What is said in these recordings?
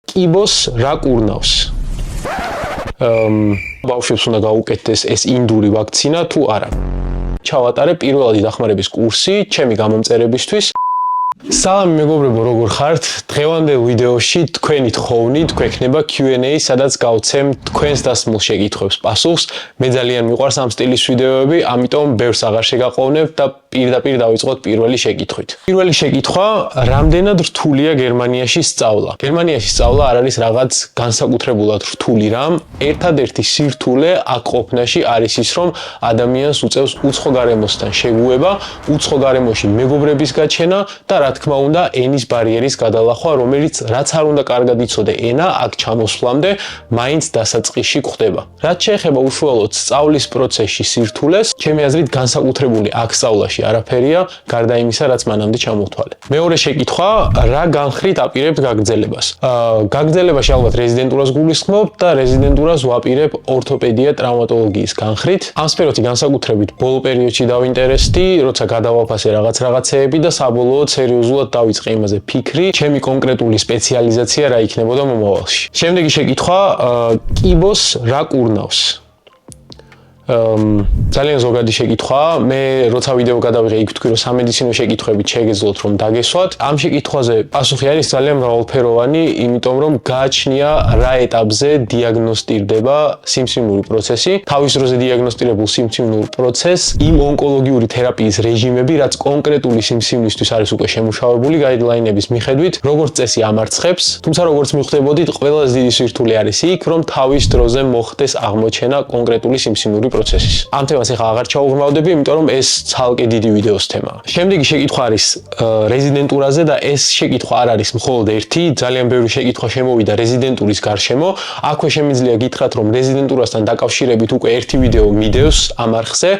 კიბოს რა კურნავს? ბავშვებს უნდა გაუკეთდეს ეს ინდური ვაქცინა თუ არა? ჩავატარე პირველადი დახმარების კურსი ჩემი გამომწერებისთვის. Სალამი მეგობრებო, როგორ ხართ? დღევანდელ ვიდეოში თქვენი თხოვნით გვექნება Q&A, სადაც გავცემ თქვენს დასმულ შეკითხვებს პასუხს. მე ძალიან მიყვარს ამ სტილის ვიდეოები, ამიტომ ბევრს აღარ შეგაყოვნებთ და პირდაპირ დავიწყოთ პირველი შეკითხვით. პირველი შეკითხვა, რამდენად რთულია გერმანიაში სწავლა? გერმანიაში სწავლა არ არის რაღაც განსაკუთრებულად რთული რამ. ერთადერთი სირთულე აქ ყოფნაში არის ის, რომ ადამიანს უწევს უცხო გარემოსთან შეგუება, უცხო გარემოში მეგობრების გაჩენა და რა თქმა უნდა ენის ბარიერის გადალახვა, რომელიც რაც არ უნდა კარგად იცოდე ენა, აქ ჩამოსვლამდე მაინც დასაწყისში გვხდება. რაც შეეხება უშუალოდ სწავლის პროცესში სირთულეს, ჩემი აზრით განსაკუთრებული აქ სწავლაში არაფერია, გარდა იმისა, რაც მანამდე ჩამოვთვალე. მეორე შეკითხვა, რა განხრით აპირებთ გაგრძელებას? გაგრძელებაში ალბათ რეზიდენტურას გულისხმობთ და რეზიდენტურას ვაპირებ ორთოპედია ტრავმატოლოგიის განხრით. ამ სფეროთი განსაკუთრებით ბოლო პერიოდში დავინტერესდი, როცა გადავაფასე რაღაცეები და საბოლოოდ სერიოზულად დავიწყე იმაზე ფიქრი, ჩემი კონკრეტული სპეციალიზაცია რა იქნებოდა მომავალში. შემდეგი შეკითხვა, კიბოს რა კურნავს? ძალიან ზოგადი შეკითხვაა. მე როცა ვიდეო გადავიღე, იქ ვთქვი, რომ სამედიცინო შეკითხვებით შეგეძლოთ რომ დაგესვათ. ამ შეკითხვაზე პასუხი არის ძალიან მრავალფეროვანი, იმიტომ რომ გააჩნია რა ეტაპზე დიაგნოსტირდება სიმსივნური პროცესი. თავის დროზე დიაგნოსტირებულ სიმსივნურ პროცესს იმ ონკოლოგიური თერაპიის რეჟიმები, რაც კონკრეტული სიმსივნისთვის არის უკვე შემუშავებული გაიდლაინების მიხედვით, როგორც წესი ამარცხებს. თუმცა როგორც მიხვდებოდით, ყველაზე დიდი სირთულე არის იქ, რომ თავის დროზე მოხდეს აღმოჩენა კონკრეტული სიმსივნური პროცესის. ამ თემას ახლა აღარ ჩაუღრმავდები, იმიტომ რომ ეს ცალკე დიდი ვიდეოს თემაა. შემდეგი შეკითხვა არის რეზიდენტურაზე და ეს შეკითხვა არ არის მხოლოდ ერთი, ძალიან ბევრი შეკითხვა შემოვიდა რეზიდენტურის გარშემო. აქვე შემიძლია გითხრათ, რომ რეზიდენტურასთან დაკავშირებით უკვე ერთი ვიდეო მიდევს ამ არხზე,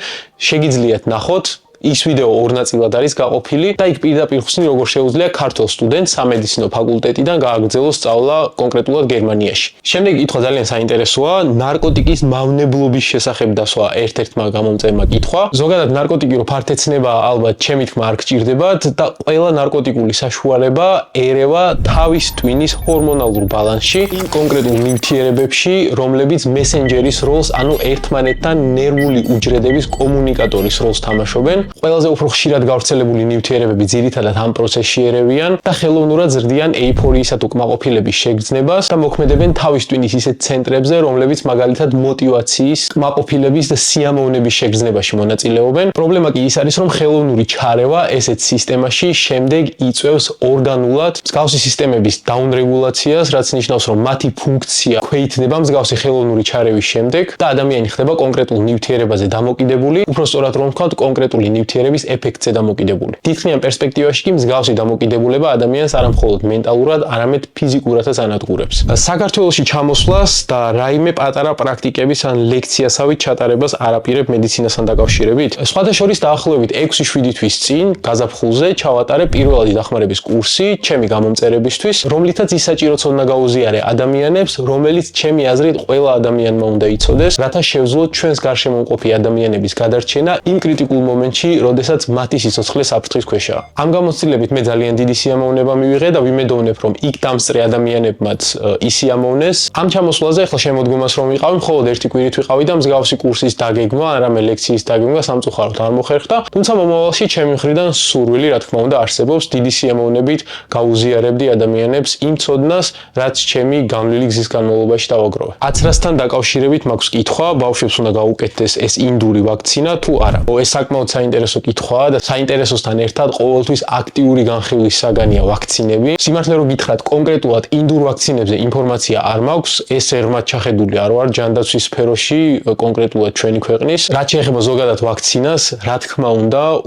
შეგიძლიათ ნახოთ. ის ვიდეო ორ ნაწილად არის გაყოფილი და იქ პირდაპირ ხსნი როგორ შეუძლია ქართულ სტუდენტს სამედიცინო ფაკულტეტიდან გააგრძელოს სწავლა კონკრეტულად გერმანიაში. შემდეგი კითხვა ძალიან საინტერესოა, ნარკოტიკის მავნებლობის შესახებ დასვა ერთ-ერთმა გამომწერმა კითხვა. ზოგადად ნარკოტიკი რო ფართეცნება, ალბათ ჩემი თქმა არ გჭირდებათ და ყველა ნარკოტიკული საშუალება ერევა თავის ტვინის ჰორმონალურ ბალანსში, იმ კონკრეტულ ნივთიერებებში, რომლებიც მესენჯერის როლს, ანუ ერთმანეთთან ნერვული უჯრედების კომუნიკატორის როლს თამაშობენ. ყველაზე უფრო ხშირად გავრცელებული ნივთიერებები ძირითადად ამ პროცესში ერევიან და ხელოვნურად ზრდიან ეიფორიისა თუ კმაყოფილების შეგრძნებას და მოქმედებენ თავის ტვინის ისეთ ცენტრებზე, რომლებიც მაგალითად მოტივაციის, კმაყოფილების და სიამოვნების შეგრძნებაში მონაწილეობენ. პრობლემა კი ის არის, რომ ხელოვნური ჩარევა ესეთ სისტემაში შემდეგ იწვევს ორგანულად მსგავსი სისტემების დაუნრეგულაციას, რაც ნიშნავს, რომ მათი ფუნქცია ქვეითდება მსგავსი ხელოვნური ჩარევის შემდეგ და ადამიანი ხდება კონკრეტულ ნივთიერებაზე დამოკიდებული, უფრო სწორად რომ ვთქვათ, კონკრეტული ნივთიერების ეფექტზე დამოკიდებული. დიდხნიან პერსპექტივაში კი მსგავსი დამოკიდებულება ადამიანს არა მხოლოდ მენტალურად, არამედ ფიზიკურადაც ანადგურებს. საქართველოში ჩამოსვლას და რაიმე პატარა პრაქტიკების ან ლექციასავით ჩატარებას არაპირებ მედიცინასთან დაკავშირებით. სხვათა შორის დაახლოებით 6-7 თვის წინ გაზაფხულზე ჩავატარე პირველადი დახმარების კურსი ჩემი გამომწერებისთვის, რომლითაც ის საჭიროც უნდა გაუზიარე ადამიანებს, რომელიც ჩემი აზრით ყველა ადამიანმა უნდა იცოდეს, რათა შევძლოთ ჩვენს გარშემო მყოფი ადამიანების გადარჩენა იმ კრიტიკულ მომენტში, როდესაც მათი სიცოცხლე საფრთხის ქვეშაა. ამ გამოცდილებით მე ძალიან დიდი სიამოვნება მივიღე და ვიმედოვნებ, რომ იქ დამსწრე ადამიანებმაც ისიამოვნეს. ამ ჩამოსვლაზე ახლა შემოდგომას რომ ვიყავი, მხოლოდ ერთი კვირით ვიყავი და მსგავსი კურსის დაგეგმა, არამედ ლექციის დაგეგმა სამწუხაროდ არ მოხერხდა. თუმცა მომავალში ჩემი მხრიდან სურვილი, რა თქმა უნდა, არსებობს. დიდი სიამოვნებით გაუზიარებდი ადამიანებს იმ ცოდნას, რაც ჩემი განვლილი გზის განმავლობაში დავაგროვე. აცრასთან დაკავშირებით მაქვს კითხვა, ბავშვებს უნდა გაუკეთდეს ეს ინდური ვაქცინა თუ არა? ეს საკმაოდ საინტერესო კითხვაა და საინტერესოსთან ერთად ყოველთვის აქტიური განხილვის საგანია ვაქცინები. სიმართლე რომ გითხრათ, კონკრეტულად ინდურ ვაქცინებზე ინფორმაცია არ მაქვს, ეს ღრმად ჩახედული არ ვარ ჯანდაცვის სფეროში, კონკრეტულად ჩვენი ქვეყნის. რაც შეეხება ზოგადად ვაქცინას, რა თქმა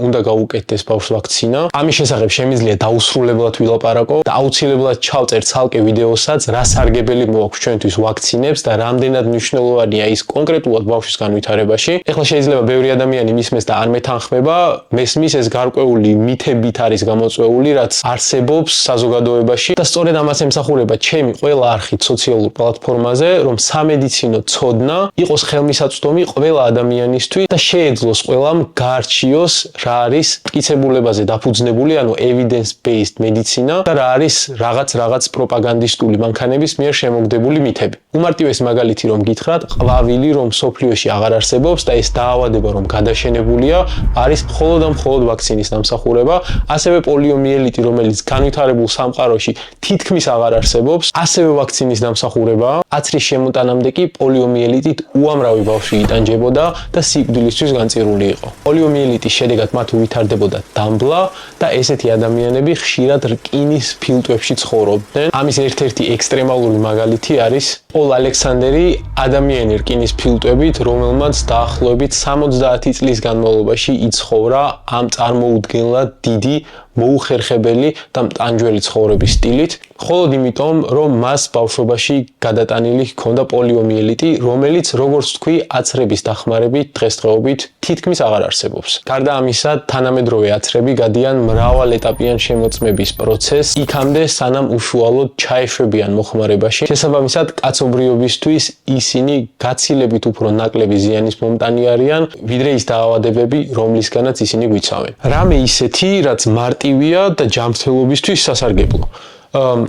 უნდა გაუკეთდეს ბავშვს ვაქცინა. ამის შესახებ შემიძლია დაუსრულებლად ვილაპარაკო და აუცილებლად ჩავწერ ცალკე ვიდეოსაც, რა სარგებელი მოაქვს ჩვენთვის ვაქცინებს და რამდენად მნიშვნელოვანია ის კონკრეტულად ბავშვის განვითარებაში. ეხლა შეიძლება ბევრი ადამიანი მისმეს და არ მეთანხმება, ხდება, მესმის ეს გარკვეული მითებით არის გამოწვეული, რაც არსებობს საზოგადოებაში და სწორედ ამას ემსახურება ჩემი ყველა არხით სოციალურ პლატფორმაზე, რომ სამედიცინო ცოდნა იყოს ხელმისაწვდომი ყველა ადამიანისთვის და შეეძლოს ყველამ გაარჩიოს რა არის მტკიცებულებაზე დაფუძნებული, ანუ evidence-based medicina და რა არის რაღაც პროპაგანდისტული მანქანების მიერ შემოგდებული მითები. უმარტივესი მაგალითი რომ გითხრათ, ყვავილი რომ სოფლიოში აღარ არსებობს და ეს დაავადება რომ გადაშენებულია, არის მხოლოდ და მხოლოდ ვაქცინის დამსახურება, ასევე პოლიომიელიტი, რომელიც განვითარებულ სამყაროში თითქმის აღარ არსებობს, ასევე ვაქცინის დამსახურებაა. აცრის შემოტანამდე კი პოლიომიელიტით უამრავი ბავშვი იტანჯებოდა და სიკვდილისთვის განწირული იყო. პოლიომიელიტის შედეგად მათ უვითარდებოდა დამბლა და ესეთი ადამიანები ხშირად რკინის ფილტვებში ცხოვრობდნენ. ამის ერთ-ერთი ექსტრემალური მაგალითი არის პოლ ალექსანდერი, ადამიანი რკინის ფილტვებით, რომელმაც დაახლოებით 70 წლის განმავლობაში იცხოვრა ამ წარმოუდგენლად დიდი მოუხერხებელი და მტანჯველი ცხოვრების სტილით, მხოლოდ იმიტომ, რომ მას ბავშვობაში გადატანილი ჰქონდა პოლიომიელიტი, რომელიც, როგორც ვთქვი, აცრების დახმარებით დღესდღეობით თითქმის აღარ არსებობს. გარდა ამისა, თანამედროვე აცრები გადიან მრავალეტაპიან შემოწმების პროცესს, იქამდე სანამ უშუალოდ ჩაეშვებიან მოხმარებაში. შესაბამისად, კაცობრიობისთვის ისინი გაცილებით უფრო ნაკლები ზიანის მომტანი არიან, ვიდრე ის დაავადებები, რომლისგანაც ისინი გვიცავენ. რამე ისეთი, რაც მარტივია და ჯანმრთელობისთვის სასარგებლო.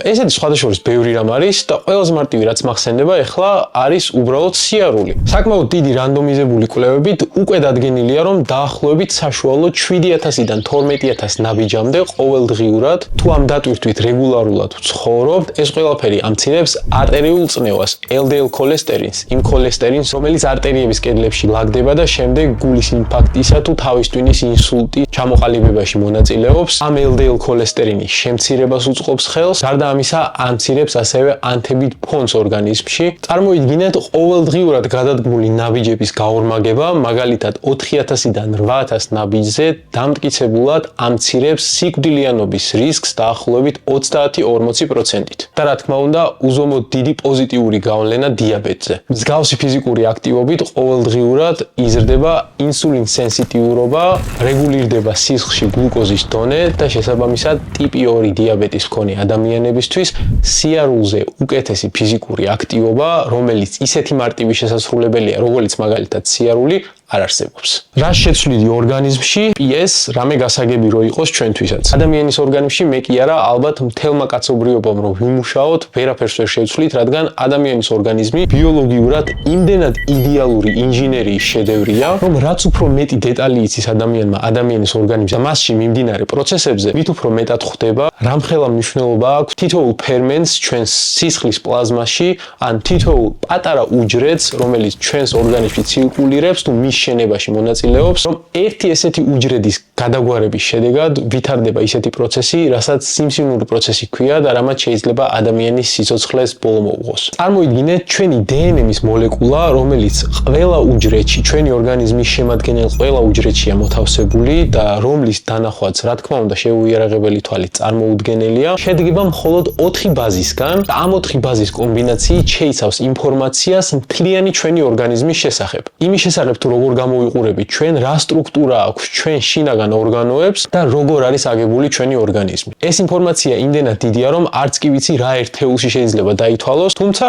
ესეთი სხვადასხვა ბევრი რამ არის და ყველაზე მარტივი რაც მახსენდება ეხლა არის უბრალოდ სიარული. საკმაოდ დიდი რანდომიზებული კვლევებით უკვე დადგენილია, რომ დაახლოებით საშუალოდ 7000-დან 12000 ნაბიჯამდე ყოველდღიურად თუ ამ დატვირთვით რეგულარულად ვცხოვრობთ, ეს ყველაფერი ამცირებს არტერიულ წნევას, LDL ქოლესტერინს, იმ ქოლესტერინს, რომელიც არტერიების კედლებში ლაგდება და შემდეგ გულის ინფარქტისა თუ თავის ტვინის ინსულტის ჩამოყალიბებაში მონაწილეობს. ამ LDL ქოლესტერინის შემცირებას უწყობს ხელს. გარდა ამისა, ამცირებს ასევე ანთებით ფონს ორგანიზმში. წარმოიდგინეთ, ყოველდღიურად გადადგმული ნაბიჯების გაორმაგება, მაგალითად 4000-დან 8000 ნაბიჯზე დამტკიცებულად ამცირებს სიკვდილიანობის რისკს დაახლოებით 30-40%-ით. და რა თქმა უნდა, უზომოდ დიდი პოზიტიური გავლენა დიაბეტზე. მსგავსი ფიზიკური აქტივობით ყოველდღიურად იზრდება ინსულინ სენსიტიურობა, რეგულირდება სისხლში გლუკოზის დონე და შესაბამისად ტიპი 2 დიაბეტის მქონე ადამიანებისთვის სიარულზე უკეთესი ფიზიკური აქტივობა, რომელიც ისეთი მარტივი შესასრულებელია, როგორც მაგალითად სიარული, არ არსებობს. რას შეცვლიდი ორგანიზმში? PS, რამე გასაგები რო იყოს ჩვენთვისაც. ადამიანის ორგანიზმში მე კი არა, ალბათ მთელმა კაცობრიობამ რომ ვიმუშაოთ, ვერაფერს ვერ შევცვლით, რადგან ადამიანის ორგანიზმი ბიოლოგიურად იმდენად იდეალური ინჟინერიის შედევრია, რომ რაც უფრო მეტი დეტალი იცის ადამიანმა ადამიანის ორგანიზმზე, მასში მიმდინარე პროცესებზე, მით უფრო მეტად ხვდება, რამხელა მნიშვნელობა აქვს თითოეულ ფერმენტს ჩვენს სისხლის პლაზმაში, ან თითოეულ პატარა უჯრედს, რომელიც ჩვენს ორგანიზმში ცირკულირებს თუ შენებაში მონაწილეობს, რომ ერთი ესეთი უჯრედის გადაგვარების შედეგად ვითარდება ისეთი პროცესი, რასაც სიმსივნური პროცესი ჰქვია და რამაც შეიძლება ადამიანის სიცოცხლეს ბოლო მოუღოს. წარმოიდგინეთ ჩვენი DNM-ის მოლეკულა, რომელიც ყველა უჯრედში, ჩვენი ორგანიზმის შემადგენელ ყველა უჯრედშია მოთავსებული და რომლის დანახვაც, რა თქმა უნდა, შეუიარაღებელი თვალით წარმოუდგენელია, შედგება მხოლოდ 4 ბაზისგან და ამ 4 ბაზის კომბინაციით შეიცავს ინფორმაციას მთლიანი ჩვენი ორგანიზმის შესახებ. იმის შესახებ თუ როგორ გამოიყურებით ჩვენ, რა სტრუქტურა აქვს ჩვენ შინაგან ორგანოებს და როგორ არის აგებული ჩვენი ორგანიზმი. ეს ინფორმაცია იმდენად დიდია, რომ არც კი ვიცი რა ერთეულში შეიძლება დაითვალოს, თუმცა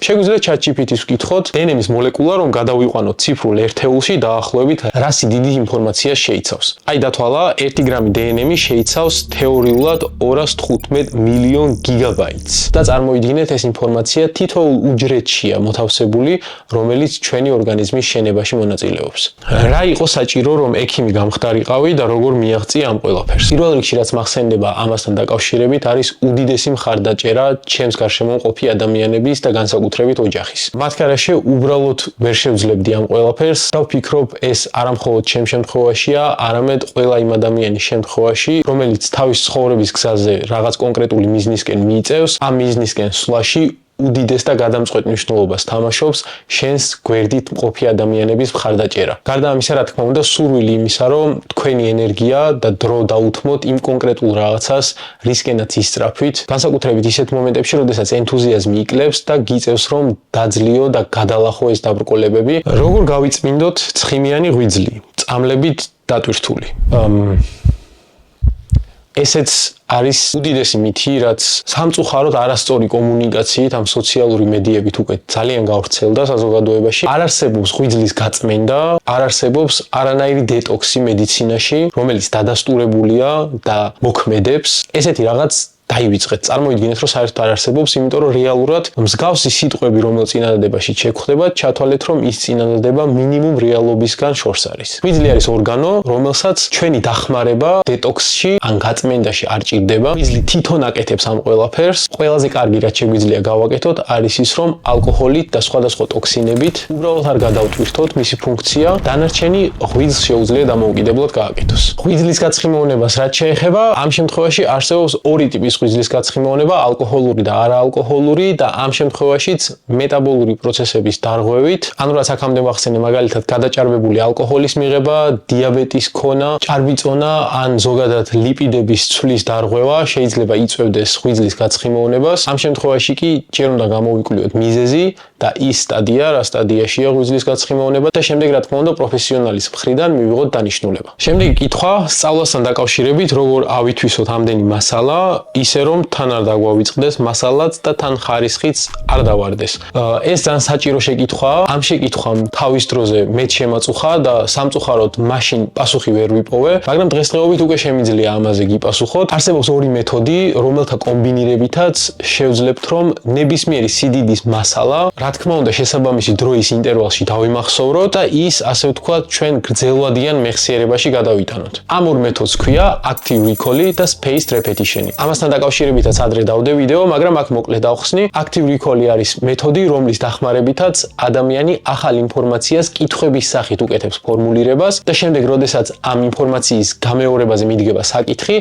შეგვიძლია ChatGPT-ს ვკითხოთ DNM-ის მოლეკულა, რომ გადავიყვანოთ ციფრულ ერთეულში დაახლოებით რასი დიდი ინფორმაცია შეიცავს. აი დათვალა, 1 გრამი DNM-ი შეიცავს თეორიულად 215 მილიონ გიგაბაიტს. და წარმოიდგინეთ, ეს ინფორმაცია თითოეულ უჯრედშია მოთავსებული, რომელიც ჩვენი ორგანიზმის შენებაში მონაწილეობს. რა იყო საჭირო, რომ ექიმი გამხდარიყავი და როგორ მიაღწია ამ ყველაფერს? პირველ რიგში რაც მახსენდება ამასთან დაკავშირებით არის უდიდესი მხარდაჭერა ჩემს გარშემო მყოფი ადამიანების და განსაკუთრებით ოჯახის. მათ გარშე უბრალოდ ვერ შევძლებდი ამ ყველაფერს და ვფიქრობ, ეს არა მხოლოდ ჩემ შემთხვევაშია, არამედ ყველა იმ ადამიანის შემთხვევაში, რომელიც თავის ცხოვრების გზაზე რაღაც კონკრეტული მიზნისკენ მიიწევს, ამ მიზნისკენ სვლაში უდიდეს და გადამწყვეტ მნიშვნელობას თამაშობს შენს გვერდით მყოფი ადამიანების მხარდაჭერა. გარდა ამისა, რა თქმა უნდა, სურვილი იმისა, რომ თქვენი ენერგია და დრო დაუთმოთ იმ კონკრეტულ რაღაცას, რისკენაც ისწრაფვით, განსაკუთრებით ისეთ მომენტებში, როდესაც ენთუზიაზმი იკლებს და გიწევს, რომ დაძლიო და გადალახო ეს დაბრკოლებები. როგორ გავიწმინდოთ ცხიმიანი ღვიძლი? წამლებით დატვირთული. ესეც არის უდიდესი მითი, რაც სამწუხაროდ არასწორი კომუნიკაციით ამ სოციალური მედიებით უკვე ძალიან გავრცელდა საზოგადოებაში. არ არსებობს ღვიძლის გაწმენდა, არ არსებობს არანაირი დეტოქსი მედიცინაში, რომელიც დადასტურებულია და მოქმედებს. ესეთი რაღაც დაივიწყეთ. წარმოვიდგინეთ, რომ საერთოდ არ არსებობს, იმიტომ რომ რეალურად მსგავსი სიტყვები, რომელ წინადადებაში შეგხვდება, ჩათვალეთ, რომ ის წინადადება მინიმუმ რეალობისგან შორს არის. ღვიძლი არის ორგანო, რომელსაც ჩვენი დახმარება დეტოქსში ან გაწმენდაში არ ჭირდება. ღვიძლი თვითონ აკეთებს ამ ყველაფერს. ყველაზე კარგი რაც შეგვიძლია გავაკეთოთ, არის ის, რომ ალკოჰოლით და სხვადასხვა ტოქსინებით უბრალოდ არ გადავტვირთოთ მისი ფუნქცია. დანარჩენი ღვიძლს შეუძლია დამოუკიდებლად გააკეთოს. ღვიძლის გაცხიმოვნებას რაც შეეხება, ამ შემთხვევაში არსებობს ორი ტიპის ღვიძლის გაცხიმოვნება, ალკოჰოლური და არაალკოჰოლური და ამ შემთხვევაშიც მეტაბოლური პროცესების დარღვევით, ანუ რაც აქამდე ვახსენე, მაგალითად გადაჭარბებული ალკოჰოლის მიღება, დიაბეტის ქონა, ჭარბიწონა ან ზოგადად ლიპიდების ცვლის დარღვევა შეიძლება იწვევდეს ღვიძლის გაცხიმოვნებას. ამ შემთხვევაში კი ჯერ უნდა გამოვიკვლიოთ მიზეზი და ის სტადია, რა სტადიაშია ღვიძლის გაცხიმოვნება და შემდეგ რა თქმა უნდა პროფესიონალის მხრიდან მივიღოთ დანიშნულება. შემდეგი კითხვა სწავლასთან დაკავშირებით, როგორ ავითვისოთ ამდენი მასალა, ისე რომ თან არ დაგვავიწყდეს მასალაც და თან ხარისხიც არ დავარდეს. ეს ძალიან საჭირო შეკითხვაა. ამ შეკითხვამ თავის დროზე მეც შემაწუხა და სამწუხაროდ მაშინ პასუხი ვერ ვიპოვე, მაგრამ დღესდღეობით უკვე შემიძლია ამაზე გიპასუხოთ. არსებობს ორი მეთოდი, რომელთა კომბინირებითაც შევძლებთ, რომ ნებისმიერი სიდიდის მასალა, რა თქმა უნდა, შესაბამისი დროის ინტერვალში დავიმახსოვროთ და ის, ასე ვთქვათ, ჩვენ გრძელვადიან მეხსიერებაში გადავიტანოთ. ამ ორ მეთოდს ქვია active recall და spaced repetition. ამასთან დაკავშირებითაც ადრე დავდე ვიდეო, მაგრამ აქ მოკლედ დავხსნი. active recall არის მეთოდი, რომლის დახმარებითაც ადამიანი ახალ ინფორმაციას კითხვების სახით უკეთებს ფორმულირებას და შემდეგ, როდესაც ამ ინფორმაციის გამეორებაზე მიდგება საკითხი,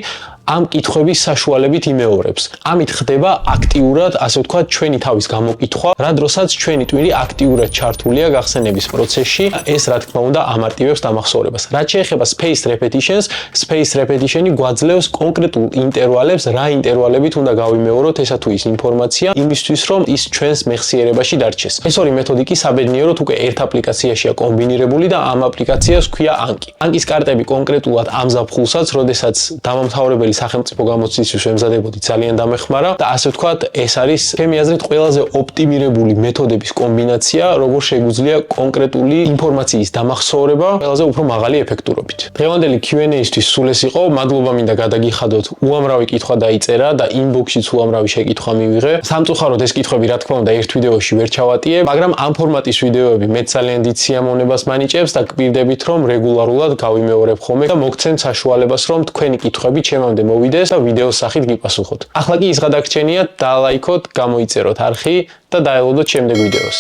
ამ კითხვების საშუალებით იმეორებს. ამით ხდება აქტიურად, ასე ვთქვათ, ჩვენი თავის გამოკითხვა, რა დროსაც ჩვენი ტვინი აქტიურად ჩართულია გახსენების პროცესში, ეს რა თქმა უნდა ამარტივებს დამახსოვრებას. რაც შეეხება spaced repetitions, spaced repetition-ი გვაძლევს კონკრეტულ ინტერვალებს, რა ინტერვალებით უნდა გავიმეოროთ ესა თუ ის ინფორმაცია, იმისთვის რომ ის ჩვენს მეხსიერებაში დარჩეს. ეს ორი მეთოდი კი საბედნიეროდ უკვე ერთ აპლიკაციაშია კომბინირებული და ამ აპლიკაციას ქვია ანკი. ანკის კარტები კონკრეტულად ამ ზაფხულსაც, როდესაც დამამთავრებელი სახელმწიფო გამოცდისთვის ემზადებოდი, ძალიან დამეხმარა და ასე ვთქვათ, ეს არის ჩემი აზრით ყველაზე ოპტიმირებული მეთოდების კომბინაცია, როგორ შეგვიძლია კონკრეტული ინფორმაციის დამახსოვრება ყველაზე უფრო მაღალი ეფექტურობით. დღევანდელი Q&A-ისთვის სულ ეს იყო. მადლობა მინდა გადაგიხადოთ. უამრავი კითხვა დაიწერა და inbox-იც უამრავი შეკითხვა მივიღე. სამწუხაროდ ეს კითხვები რა თქმა უნდა ერთ ვიდეოში ვერ ჩავატიებ, მაგრამ ამ ფორმატის ვიდეოები მე ძალიან დიდ სიამოვნებას მანიჭებს და გპირდებით, რომ რეგულარულად გავიმეორებ ხოლმე და მოგცემთ საშუალებას, რომ თქვენი კითხვები ჩემამდე მოვიდეს და ვიდეოს სახით გიპასუხოთ. ახლა კი ის გადაგრჩენიათ, დალაიქოთ, გამოიწეროთ არხი და დაელოდოთ შემდეგ ვიდეოს.